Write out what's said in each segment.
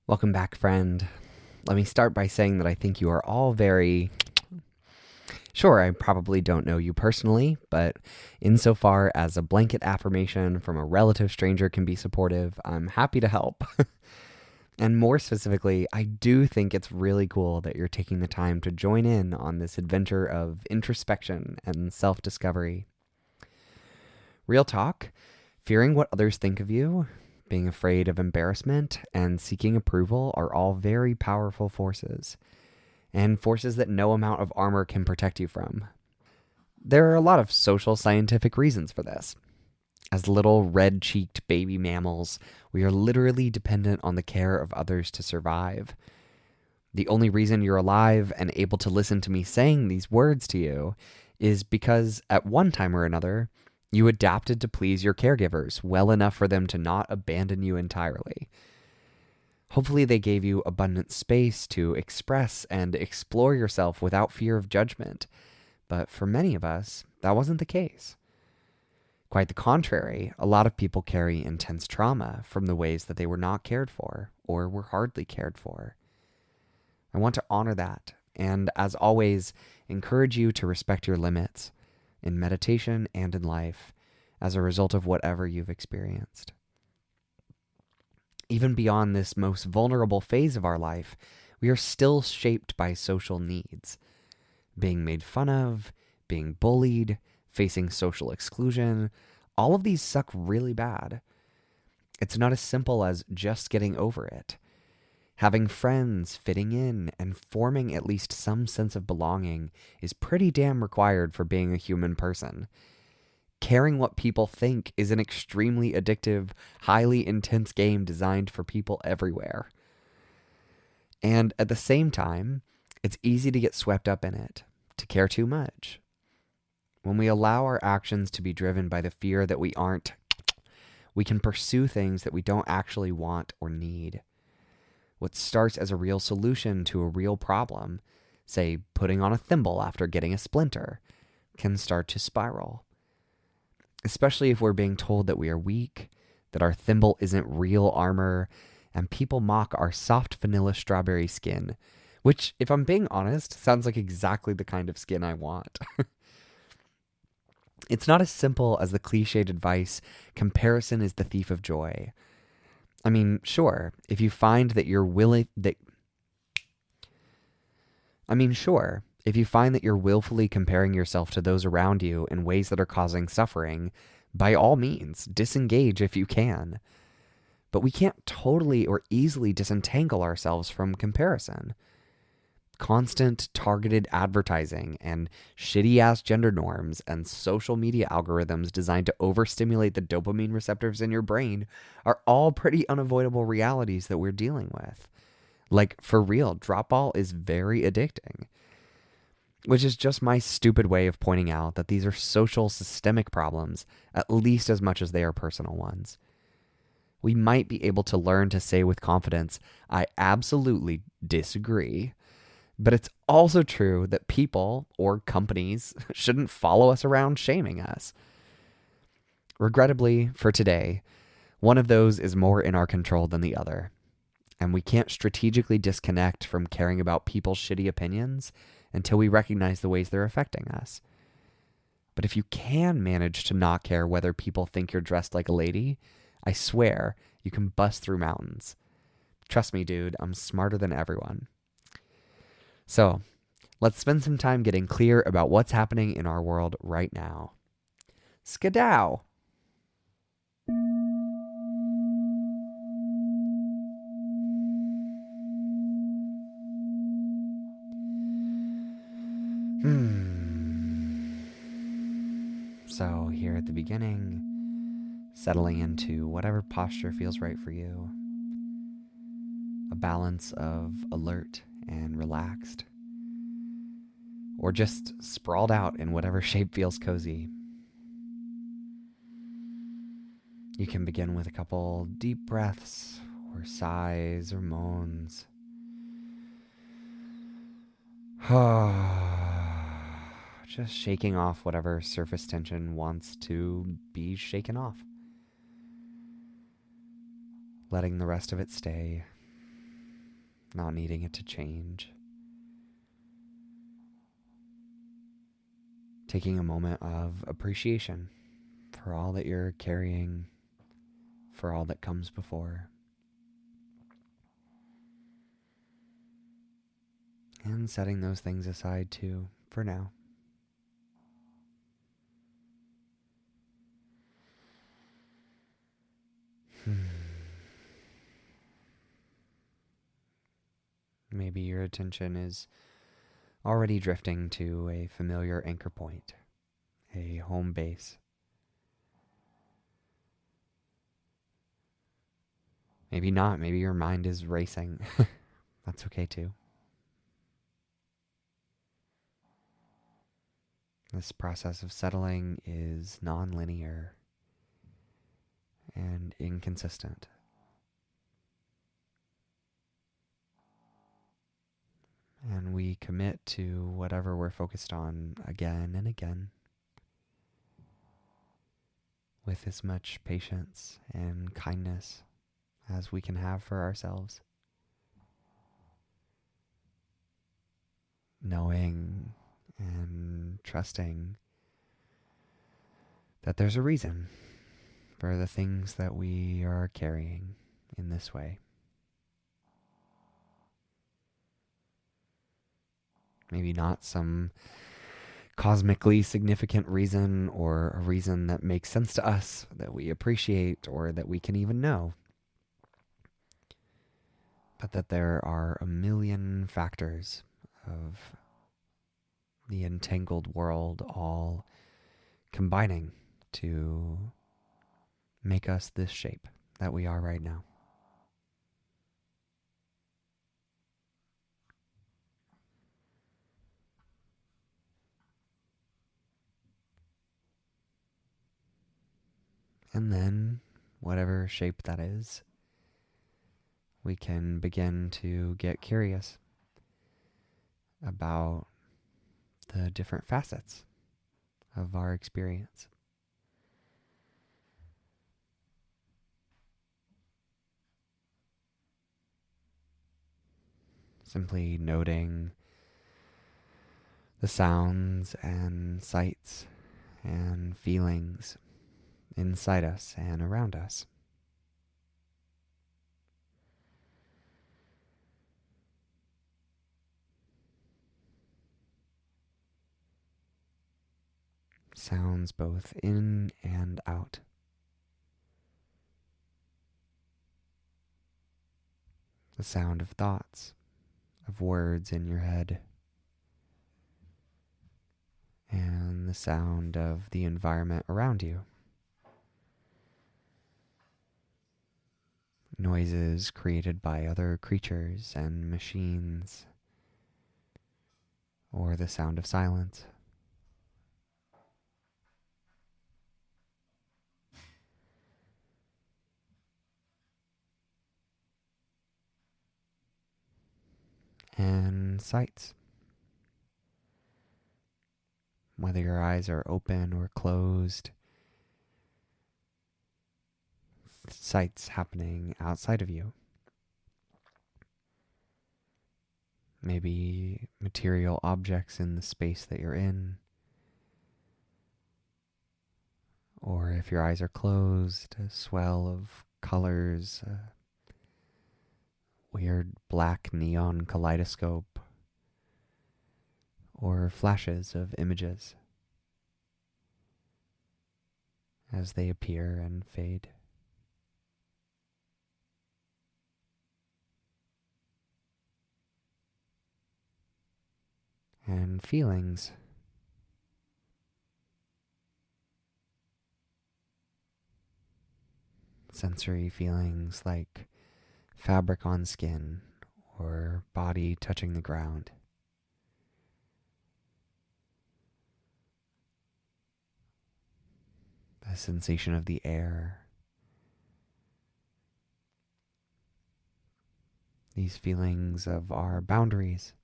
Welcome back, friend. Let me start by saying that I think you are all very... Sure, I probably don't know you personally, but insofar as a blanket affirmation from a relative stranger can be supportive, I'm happy to help. And more specifically, I do think it's really cool that you're taking the time to join in on this adventure of introspection and self-discovery. Real talk, fearing what others think of you, being afraid of embarrassment, and seeking approval are all very powerful forces, and forces that no amount of armor can protect you from. There are a lot of social scientific reasons for this. As little red-cheeked baby mammals, we are literally dependent on the care of others to survive. The only reason you're alive and able to listen to me saying these words to you is because, at one time or another, you adapted to please your caregivers well enough for them to not abandon you entirely. Hopefully they gave you abundant space to express and explore yourself without fear of judgment, but for many of us, that wasn't the case. Quite the contrary, a lot of people carry intense trauma from the ways that they were not cared for or were hardly cared for. I want to honor that, and as always, encourage you to respect your limits in meditation and in life as a result of whatever you've experienced. Even beyond this most vulnerable phase of our life, we are still shaped by social needs. Being made fun of, being bullied, facing social exclusion, all of these suck really bad. It's not as simple as just getting over it. Having friends, fitting in, and forming at least some sense of belonging is pretty damn required for being a human person. Caring what people think is an extremely addictive, highly intense game designed for people everywhere. And at the same time, it's easy to get swept up in it, to care too much. When we allow our actions to be driven by the fear that we aren't, we can pursue things that we don't actually want or need. What starts as a real solution to a real problem, say putting on a thimble after getting a splinter, can start to spiral. Especially if we're being told that we are weak, that our thimble isn't real armor, and people mock our soft vanilla strawberry skin, which, if I'm being honest, sounds like exactly the kind of skin I want. It's not as simple as the cliched advice, comparison is the thief of joy. I mean, sure, if you find that you're willfully comparing yourself to those around you in ways that are causing suffering, by all means, disengage if you can. But we can't totally or easily disentangle ourselves from comparison. Constant targeted advertising and shitty-ass gender norms and social media algorithms designed to overstimulate the dopamine receptors in your brain are all pretty unavoidable realities that we're dealing with. Like, for real, drop ball is very addicting. Which is just my stupid way of pointing out that these are social systemic problems at least as much as they are personal ones. We might be able to learn to say with confidence, I absolutely disagree. But it's also true that people or companies shouldn't follow us around shaming us. Regrettably, for today, one of those is more in our control than the other. And we can't strategically disconnect from caring about people's shitty opinions until we recognize the ways they're affecting us. But if you can manage to not care whether people think you're dressed like a lady, I swear you can bust through mountains. Trust me, dude, I'm smarter than everyone. So, let's spend some time getting clear about what's happening in our world right now. Skedow! So, here at the beginning, settling into whatever posture feels right for you. A balance of alert and relaxed, or just sprawled out in whatever shape feels cozy. You can begin with a couple deep breaths, or sighs, or moans. Just shaking off whatever surface tension wants to be shaken off. Letting the rest of it stay. not needing it to change. Taking a moment of appreciation for all that you're carrying, for all that comes before. And setting those things aside too, for now. Maybe your attention is already drifting to a familiar anchor point, a home base. Maybe not. Maybe your mind is racing. That's okay too. This process of settling is non-linear and inconsistent. And we commit to whatever we're focused on again and again with as much patience and kindness as we can have for ourselves. Knowing and trusting that there's a reason for the things that we are carrying in this way. Maybe not some cosmically significant reason or a reason that makes sense to us, that we appreciate, or that we can even know. But that there are a million factors of the entangled world all combining to make us this shape that we are right now. And then, whatever shape that is, we can begin to get curious about the different facets of our experience. Simply noting the sounds and sights and feelings inside us and around us. Sounds both in and out. The sound of thoughts, of words in your head, and the sound of the environment around you. Noises created by other creatures and machines, or the sound of silence. And sights. Whether your eyes are open or closed, sights happening outside of you. Maybe material objects in the space that you're in. Or if your eyes are closed, a swell of colors, a weird black neon kaleidoscope, or flashes of images as they appear and fade. And feelings. Sensory feelings like fabric on skin or body touching the ground. The sensation of the air. These feelings of our boundaries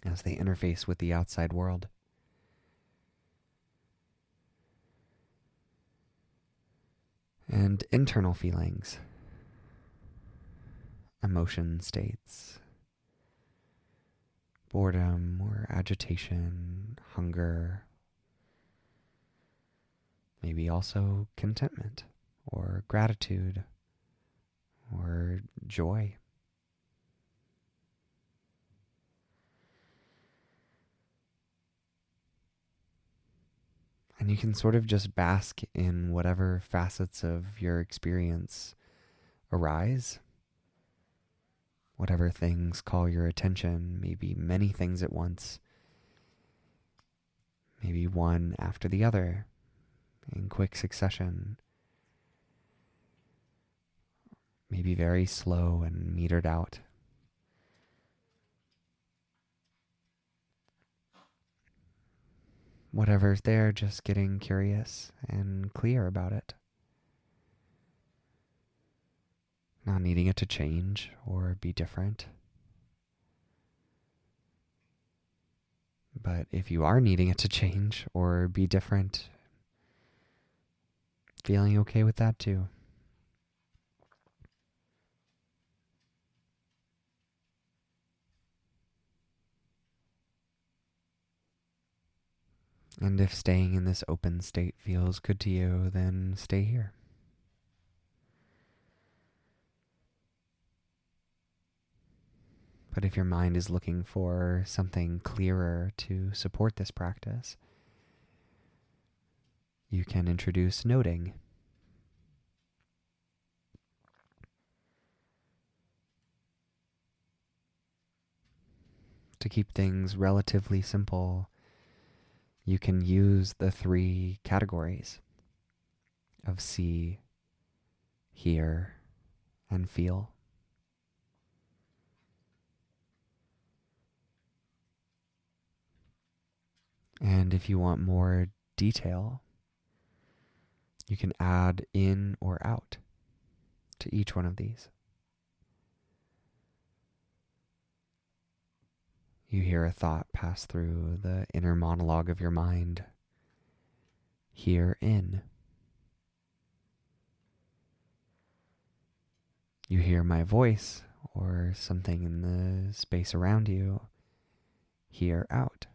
as they interface with the outside world. And internal feelings emotion states, boredom or agitation, hunger, maybe also contentment or gratitude or joy. And you can sort of just bask in whatever facets of your experience arise, whatever things call your attention, maybe many things at once, maybe one after the other in quick succession, maybe very slow and metered out. Whatever's there, just getting curious and clear about it. Not needing it to change or be different. But if you are needing it to change or be different, feeling okay with that too. And if staying in this open state feels good to you, then stay here. But if your mind is looking for something clearer to support this practice, you can introduce noting. To keep things relatively simple, you can use the 3 categories of see, hear, and feel. And if you want more detail, you can add in or out to each one of these. You hear a thought pass through the inner monologue of your mind. Hear in. You hear my voice or something in the space around you. Hear out.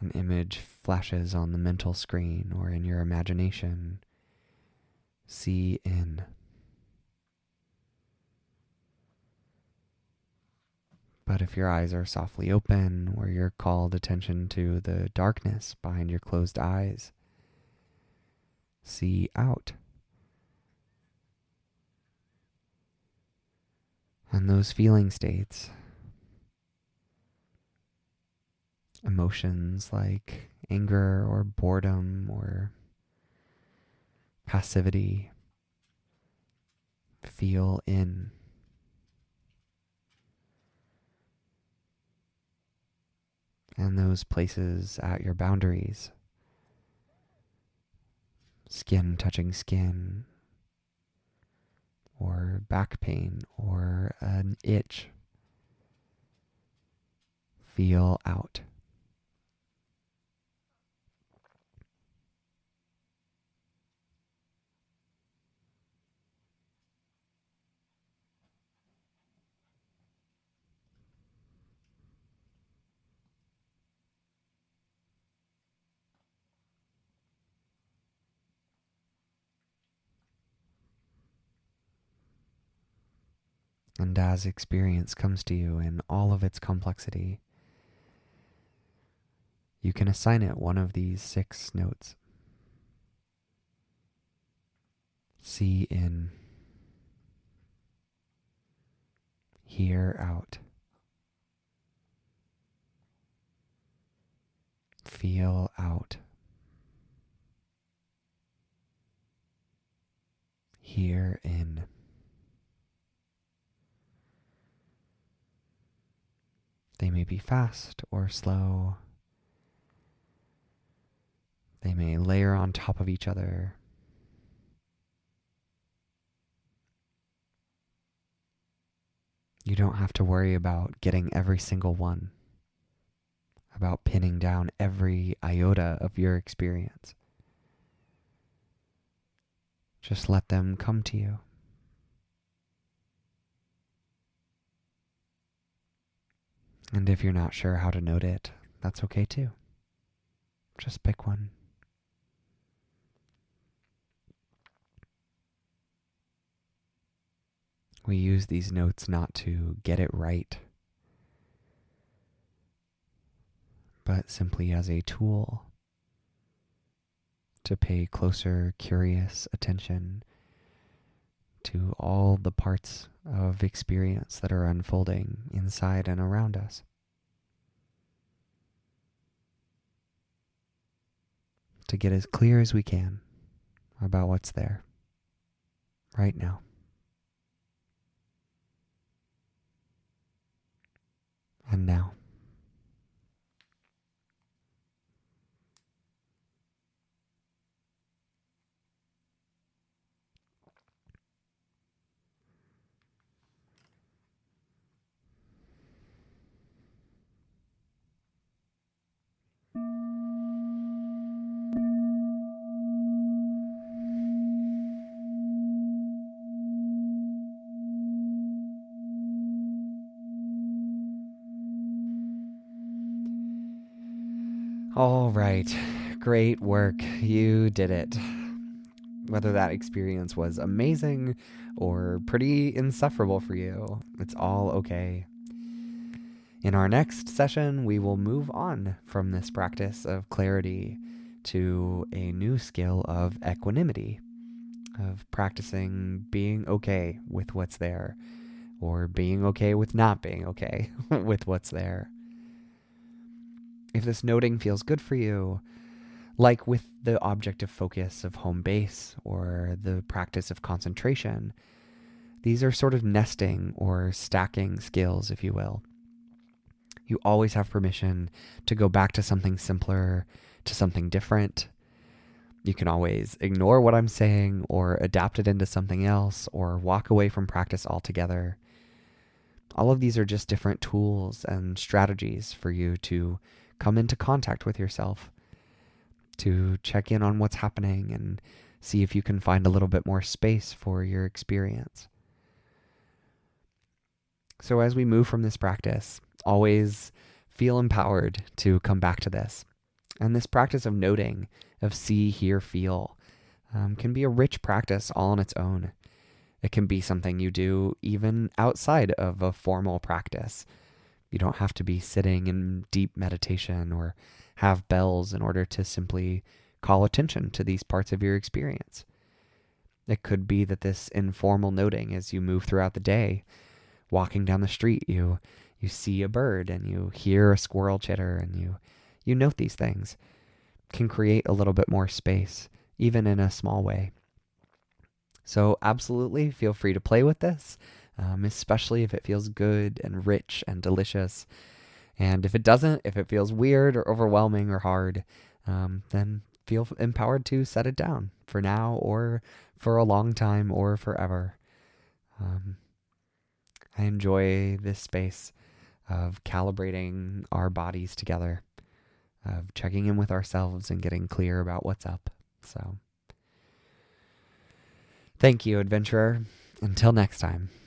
An image flashes on the mental screen or in your imagination. See in. But if your eyes are softly open or you're called attention to the darkness behind your closed eyes, see out. And those feeling states, emotions like anger or boredom or passivity, feel in. And those places at your boundaries, skin touching skin, or back pain, or an itch, feel out. And as experience comes to you in all of its complexity, you can assign it one of these 6 notes. See in, hear out, feel out, hear in. They may be fast or slow. They may layer on top of each other. You don't have to worry about getting every single one, about pinning down every iota of your experience. Just let them come to you. And if you're not sure how to note it, that's okay too. Just pick one. We use these notes not to get it right, but simply as a tool to pay closer, curious attention to all the parts of experience that are unfolding inside and around us. To get as clear as we can about what's there right now. And now. All right. Great work. You did it. Whether that experience was amazing or pretty insufferable for you, it's all okay. In our next session, we will move on from this practice of clarity to a new skill of equanimity, of practicing being okay with what's there, or being okay with not being okay with what's there. If this noting feels good for you, like with the object of focus of home base or the practice of concentration, these are sort of nesting or stacking skills, if you will. You always have permission to go back to something simpler, to something different. You can always ignore what I'm saying or adapt it into something else or walk away from practice altogether. All of these are just different tools and strategies for you to come into contact with yourself, to check in on what's happening and see if you can find a little bit more space for your experience. So as we move from this practice, always feel empowered to come back to this. And this practice of noting, of see, hear, feel, can be a rich practice all on its own. It can be something you do even outside of a formal practice. You don't have to be sitting in deep meditation or have bells in order to simply call attention to these parts of your experience. It could be that this informal noting as you move throughout the day, walking down the street, you see a bird and you hear a squirrel chitter and you note these things, can create a little bit more space, even in a small way. So absolutely feel free to play with this, especially if it feels good and rich and delicious. And if it doesn't, if it feels weird or overwhelming or hard, then feel empowered to set it down for now or for a long time or forever. I enjoy this space of calibrating our bodies together, of checking in with ourselves and getting clear about what's up. So, thank you, adventurer. Until next time.